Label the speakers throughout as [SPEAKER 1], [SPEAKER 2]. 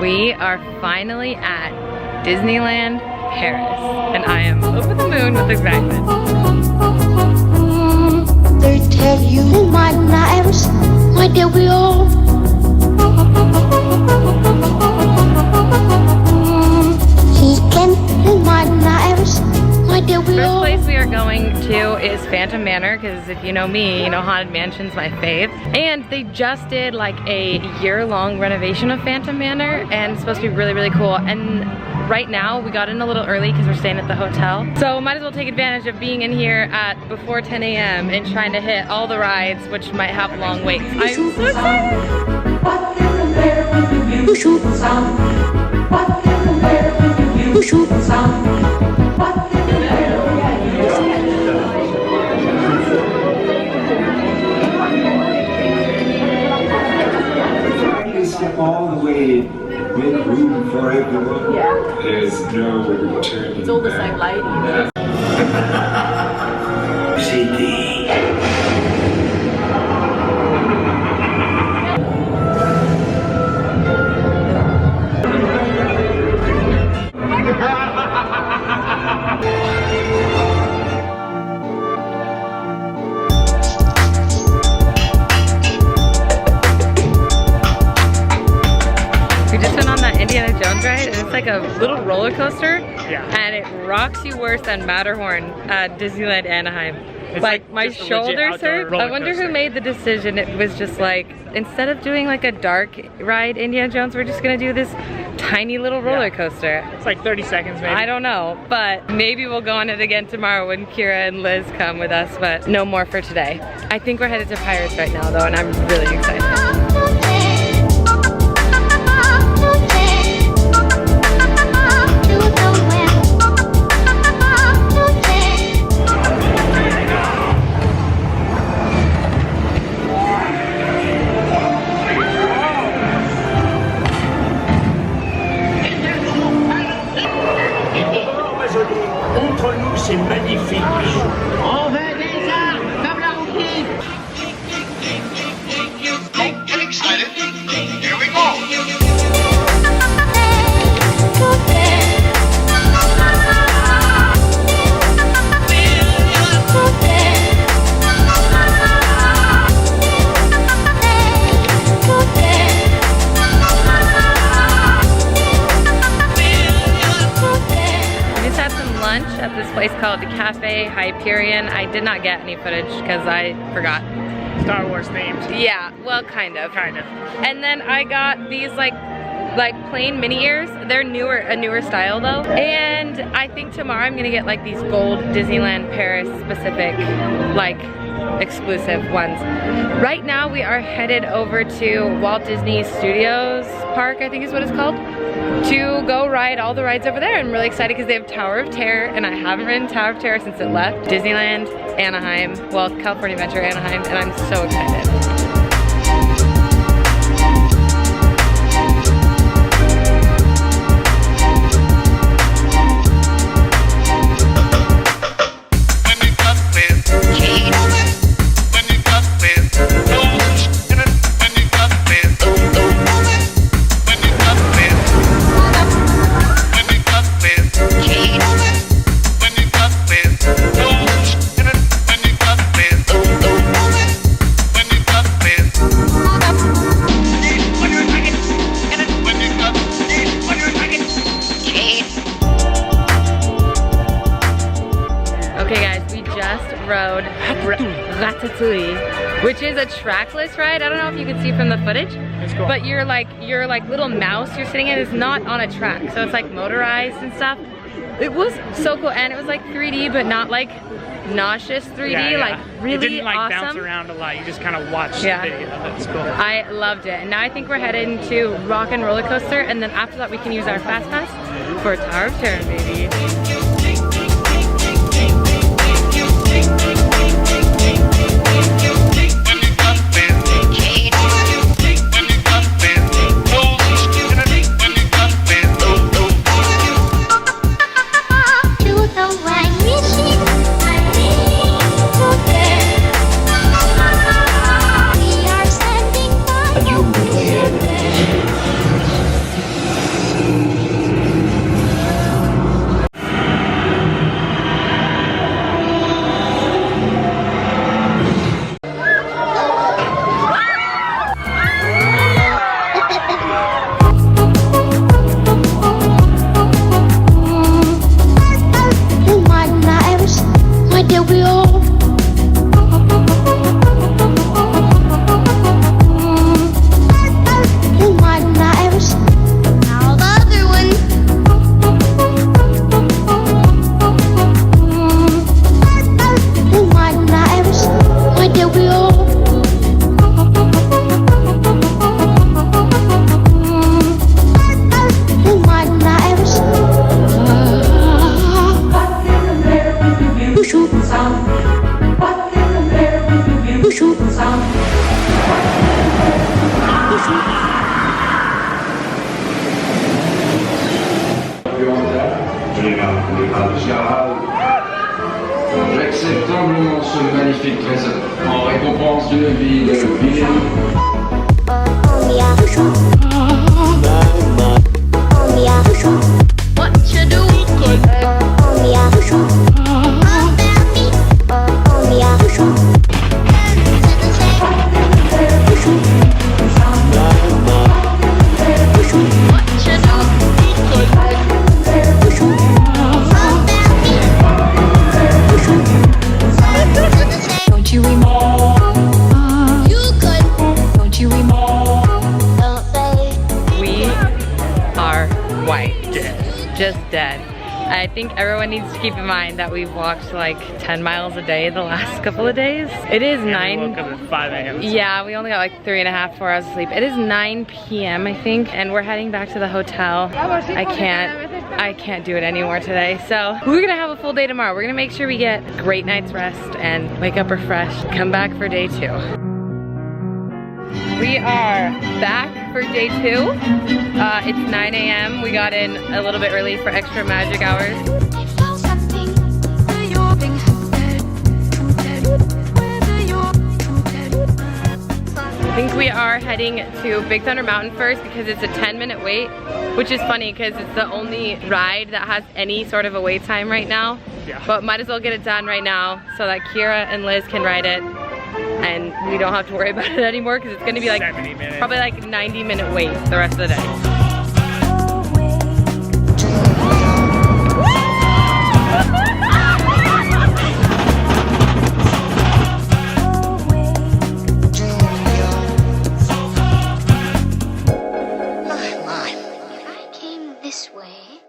[SPEAKER 1] We are finally at Disneyland Paris, and I am over the moon with excitement.
[SPEAKER 2] They tell you my lives, why did we all? He can do my lives, why did we all?
[SPEAKER 1] First place we are going to is Phantom Manor, because if you know me, you know Haunted Mansion's my fave. And they just did like a year-long renovation of Phantom Manor, and it's supposed to be really, really cool. And right now, we got in a little early because we're staying at the hotel. So might as well take advantage of being in here at before 10 a.m. and trying to hit all the rides, which might have long waits. I'm so excited!
[SPEAKER 3] What can compare with the beautiful sound? What can compare with the beautiful sound? What can compare with the
[SPEAKER 4] You step all the way, make room for everyone.
[SPEAKER 5] Yeah.
[SPEAKER 4] There's no turning
[SPEAKER 5] It's all the same lady.
[SPEAKER 4] JD.
[SPEAKER 1] We just went on that Indiana Jones ride, and it's like a little roller coaster,
[SPEAKER 6] Yeah.
[SPEAKER 1] and it rocks you worse than Matterhorn at Disneyland Anaheim.
[SPEAKER 6] It's
[SPEAKER 1] Like my
[SPEAKER 6] just a legit
[SPEAKER 1] shoulders
[SPEAKER 6] outdoor
[SPEAKER 1] hurt.
[SPEAKER 6] roller
[SPEAKER 1] I wonder who
[SPEAKER 6] coaster.
[SPEAKER 1] made the decision. It was just like, instead of doing like a dark ride Indiana Jones, we're just gonna do this tiny little roller coaster.
[SPEAKER 6] It's like 30 seconds maybe.
[SPEAKER 1] I don't know, but maybe we'll go on it again tomorrow when Kira and Liz come with us, but no more for today. I think we're headed to Pirates right now though, and I'm really excited.
[SPEAKER 7] Entre nous, c'est magnifique. On va déjà, comme la routine.
[SPEAKER 8] Get excited. Here we go.
[SPEAKER 1] Lunch at this place called Cafe Hyperion. I did not get any footage because I forgot.
[SPEAKER 6] Star Wars themed.
[SPEAKER 1] Yeah, well, kind of.
[SPEAKER 6] Kind of.
[SPEAKER 1] And then I got these like plain mini ears. They're a newer style though. And I think tomorrow I'm gonna get like these gold Disneyland Paris specific, like exclusive ones. Right now we are headed over to Walt Disney Studios Park, I think is what it's called, to go ride all the rides over there. I'm really excited because they have Tower of Terror, and I haven't ridden Tower of Terror since it left Disneyland Anaheim, well, California Adventure Anaheim, and I'm so excited. Rode Ratatouille, which is a trackless ride. I don't know if you can see from the footage,
[SPEAKER 6] Cool.
[SPEAKER 1] but your little mouse you're sitting in is not on a track, so it's like motorized and stuff. It was so cool, and it was like 3D, but not like nauseous 3D, like really
[SPEAKER 6] it didn't like
[SPEAKER 1] awesome.
[SPEAKER 6] bounce around a lot. You just kind of watched
[SPEAKER 1] Yeah.
[SPEAKER 6] the video. That's cool.
[SPEAKER 1] I loved it, and now I think we're heading to Rock and Roller Coaster, and then after that we can use our Fast Pass for Tower of Terror, baby.
[SPEAKER 5] Gérald, j'accepte humblement ce magnifique trésor en récompense d'une vie de vilainie.
[SPEAKER 2] What you do? Don't you remember? You could. Don't you remember? Don't say.
[SPEAKER 1] We are white. Just dead. I think everyone needs to keep in mind that we've walked like 10 miles a day the last couple of days. It is
[SPEAKER 6] We
[SPEAKER 1] 9.
[SPEAKER 6] woke up at 5 a.m.
[SPEAKER 1] Yeah, we only got like 3.5, 4 hours of sleep. It is 9 p.m. I think, and we're heading back to the hotel. I can't do it anymore today. So we're gonna have a full day tomorrow. We're gonna make sure we get a great night's rest and wake up refreshed. Come back for day 2. We are back for day 2. It's 9 a.m. We got in a little bit early for extra magic hours. I think we are heading to Big Thunder Mountain first because it's a 10-minute wait, which is funny because it's the only ride that has any sort of a wait time right now.
[SPEAKER 6] Yeah.
[SPEAKER 1] But might as well get it done right now so that Kira and Liz can ride it and we don't have to worry about it anymore because it's gonna be like
[SPEAKER 6] 70 minutes.
[SPEAKER 1] probably like 90-minute wait the rest of the day.
[SPEAKER 2] I came this way.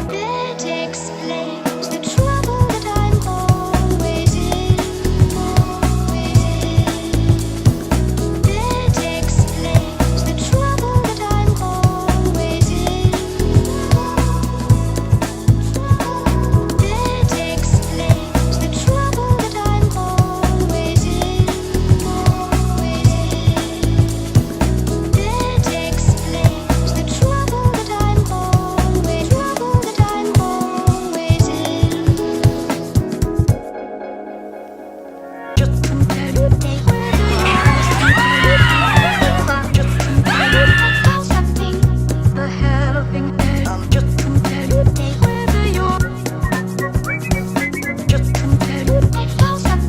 [SPEAKER 2] That explains the trouble that I'm always in. That explains the trouble that I'm always in. That explains the trouble that I'm always in. That explains the trouble that I'm always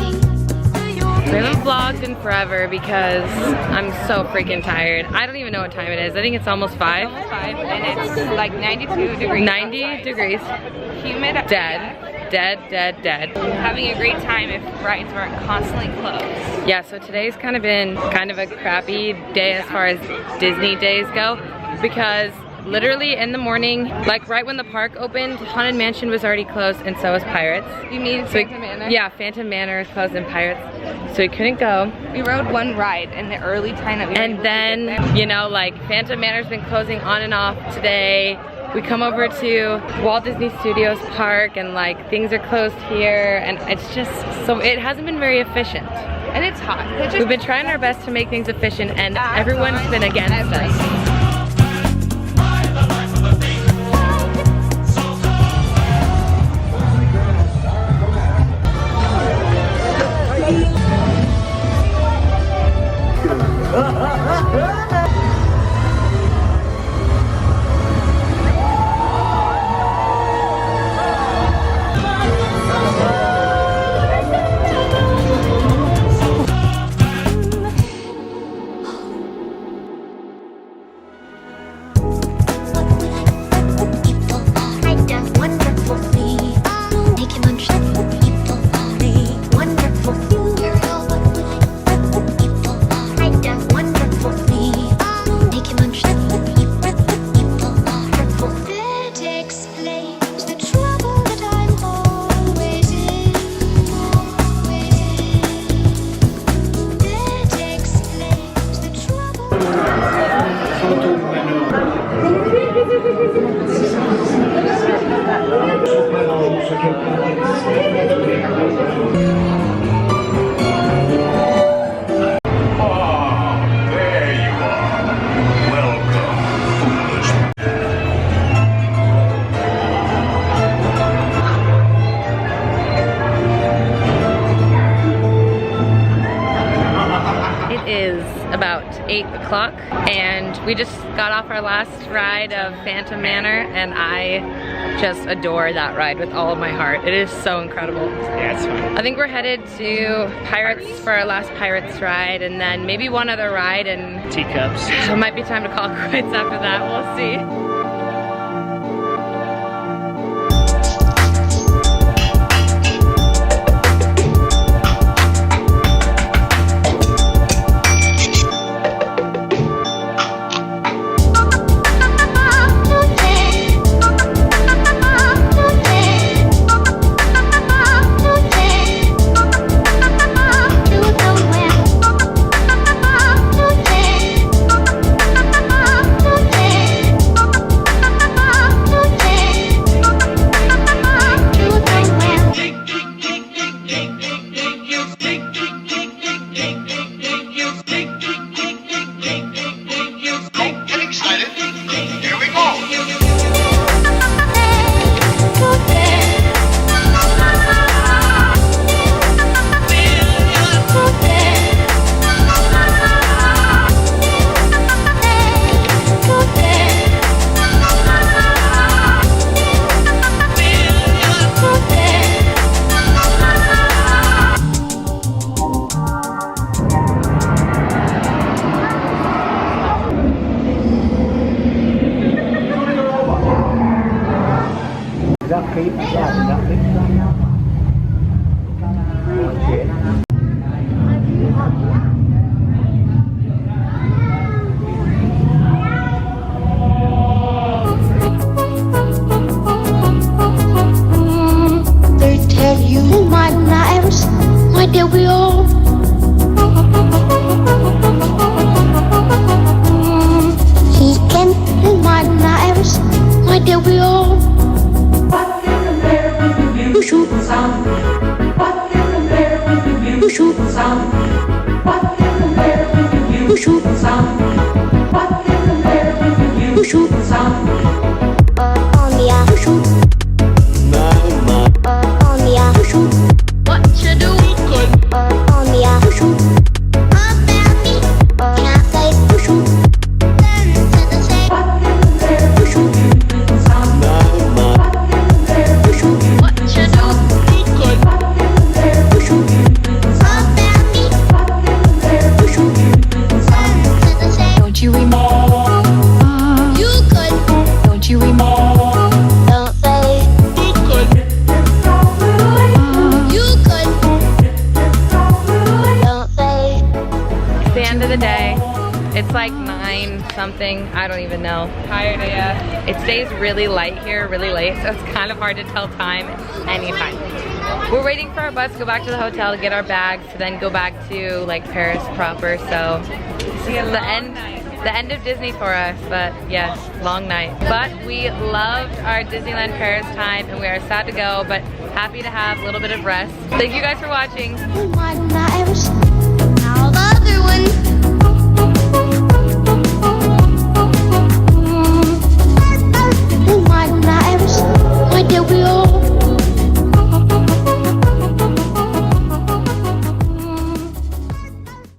[SPEAKER 1] We haven't vlogged in forever because I'm so freaking tired. I don't even know what time it is. I think it's almost 5.
[SPEAKER 9] Almost 5, and it's like 92 degrees.
[SPEAKER 1] 90
[SPEAKER 9] outside.
[SPEAKER 1] degrees.
[SPEAKER 9] Humid.
[SPEAKER 1] Dead. Dead, dead, dead.
[SPEAKER 9] Having a great time if rides weren't constantly closed.
[SPEAKER 1] Yeah, so today's kind of been kind of a crappy day as far as Disney days go because literally in the morning, like right when the park opened, Haunted Mansion was already closed and so was Pirates.
[SPEAKER 9] You mean Phantom Manor?
[SPEAKER 1] Yeah, Phantom Manor is closed and Pirates. So we couldn't go.
[SPEAKER 9] We rode one ride in the early time that we were able
[SPEAKER 1] And
[SPEAKER 9] to
[SPEAKER 1] then,
[SPEAKER 9] get there.
[SPEAKER 1] you know, like Phantom Manor's been closing on and off today. We come over to Walt Disney Studios Park and like things are closed here and it's just, so it hasn't been very efficient.
[SPEAKER 9] And it's hot. It's just
[SPEAKER 1] We've been trying our best to make things efficient and everyone's been against us.
[SPEAKER 7] Phantom Manor.
[SPEAKER 8] There you are. Welcome, foolish.
[SPEAKER 1] It is about 8 o'clock and we just got off our last ride of Phantom Manor and I just adore that ride with all of my heart. It is so incredible.
[SPEAKER 6] Yeah, it's fun.
[SPEAKER 1] I think we're headed to Pirates for our last Pirates ride and then maybe one other ride and
[SPEAKER 6] Teacups.
[SPEAKER 1] so it might be time to call it quits after that. We'll see.
[SPEAKER 8] Get excited. Here we go.
[SPEAKER 2] They tell you my lives, why did we all? He can do my lives, why did we all?
[SPEAKER 3] What can compare with the beautiful sound? What can compare with the beautiful sound? What can compare with the beautiful sound? What can compare with the beautiful sound?
[SPEAKER 2] What you do?
[SPEAKER 3] What can compare with the beautiful sound? What can compare with the beautiful
[SPEAKER 2] What you do?
[SPEAKER 3] What can compare with the beautiful sound? What can compare with the beautiful sound?
[SPEAKER 2] Don't you remember? You could. Don't you remember? Don't say you could. You could. Don't say.
[SPEAKER 1] It's the end of the day. It's like 9 something, I don't even know. Tired AF. It stays really light here, really late, so it's kind of hard to tell time anytime. We're waiting for our bus to go back to the hotel to get our bags to then go back to like Paris proper, so this is the end of Disney for us, but yes, long night. But we loved our Disneyland Paris time and we are sad to go, but happy to have a little bit of rest. Thank you guys for watching.
[SPEAKER 2] My lives, all the other ones.